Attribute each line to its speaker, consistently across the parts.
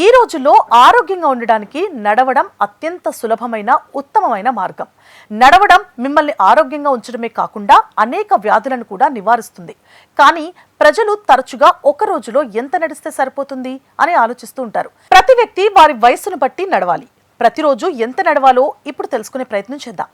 Speaker 1: ఈ రోజుల్లో ఆరోగ్యంగా ఉండడానికి నడవడం అత్యంత సులభమైన ఉత్తమమైన మార్గం. నడవడం మిమ్మల్ని ఆరోగ్యంగా ఉంచడమే కాకుండా అనేక వ్యాధులను కూడా నివారిస్తుంది. కానీ ప్రజలు తరచుగా ఒక రోజులో ఎంత నడిస్తే సరిపోతుంది అని ఆలోచిస్తూ ఉంటారు. ప్రతి వ్యక్తి వారి వయసును బట్టి నడవాలి. ప్రతిరోజు ఎంత నడవాలో ఇప్పుడు తెలుసుకునే ప్రయత్నం చేద్దాం.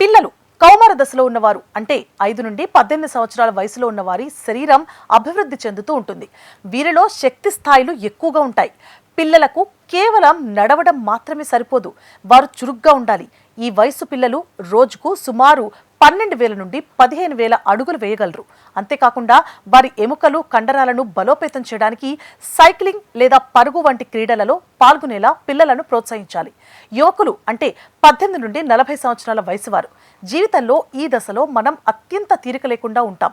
Speaker 1: పిల్లలు, కౌమార దశలో ఉన్నవారు అంటే 5 నుండి 18 సంవత్సరాల వయసులో ఉన్నవారి శరీరం అభివృద్ధి చెందుతూ ఉంటుంది. వీరిలో శక్తి స్థాయిలు ఎక్కువగా ఉంటాయి. పిల్లలకు కేవలం నడవడం మాత్రమే సరిపోదు, వారు చురుగ్గా ఉండాలి. ఈ వయసు పిల్లలు రోజుకు సుమారు 12,000 నుండి 15,000 అడుగులు వేయగలరు. అంతేకాకుండా వారి ఎముకలు, కండరాలను బలోపేతం చేయడానికి సైక్లింగ్ లేదా పరుగు వంటి క్రీడలలో పాల్గొనేలా పిల్లలను ప్రోత్సహించాలి. యువకులు అంటే 18 నుండి 40 సంవత్సరాల వయసు వారు. జీవితంలో ఈ దశలో మనం అత్యంత తీరిక లేకుండా ఉంటాం.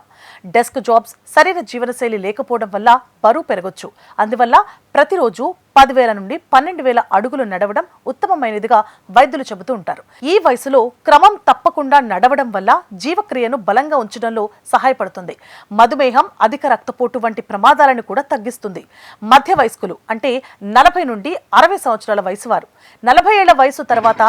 Speaker 1: డెస్క్ జాబ్స్, శరీర జీవనశైలి లేకపోవడం వల్ల బరువు పెరగొచ్చు. అందువల్ల ప్రతిరోజు 10,000 నుండి 12,000 అడుగులు నడవడం ఉత్తమమైనదిగా వైద్యులు చెబుతూ ఉంటారు. ఈ వయసులో క్రమం తప్పకుండా నడవడం వల్ల జీవక్రియను బలంగా ఉంచడంలో సహాయపడుతుంది. మధుమేహం, అధిక రక్తపోటు వంటి ప్రమాదాలను కూడా తగ్గిస్తుంది. మధ్య వయస్కులు అంటే 40 నుండి 60 సంవత్సరాల వయసు వారు. 40 ఏళ్ల వయసు తర్వాత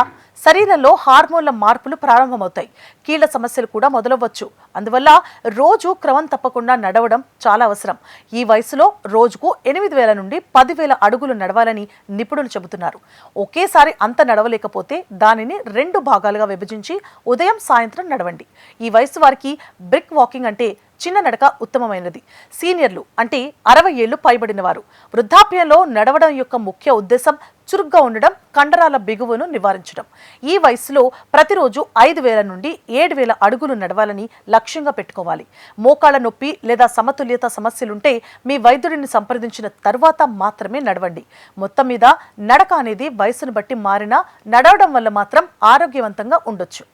Speaker 1: శరీరంలో హార్మోన్ల మార్పులు ప్రారంభమవుతాయి. కీళ్ల సమస్యలు కూడా మొదలవ్వచ్చు. అందువల్ల రోజు క్రమం తప్పకుండా నడవడం చాలా అవసరం. ఈ వయసులో రోజుకు 8,000 నుండి 10,000 అడుగులు నడవాలని నిపుణులు చెబుతున్నారు. ఒకేసారి అంత నడవలేకపోతే దానిని 2 భాగాలుగా విభజించి ఉదయం, సాయంత్రం నడవండి. ఈ వయసు వారికి బ్రిక్ వాకింగ్ అంటే చిన్న నడక ఉత్తమమైనది. సీనియర్లు అంటే 60 ఏళ్లు పైబడిన వారు. వృద్ధాప్యంలో నడవడం యొక్క ముఖ్య ఉద్దేశం చురుగ్గా ఉండడం, కండరాల బిగువును నివారించడం. ఈ వయసులో ప్రతిరోజు 5,000 నుండి 7,000 అడుగులు నడవాలని లక్ష్యంగా పెట్టుకోవాలి. మోకాళ్ల నొప్పి లేదా సమతుల్యత సమస్యలుంటే మీ వైద్యుడిని సంప్రదించిన తర్వాత మాత్రమే నడవండి. మొత్తం మీద నడక అనేది వయసును బట్టి మారినా నడవడం వల్ల మాత్రం ఆరోగ్యవంతంగా ఉండొచ్చు.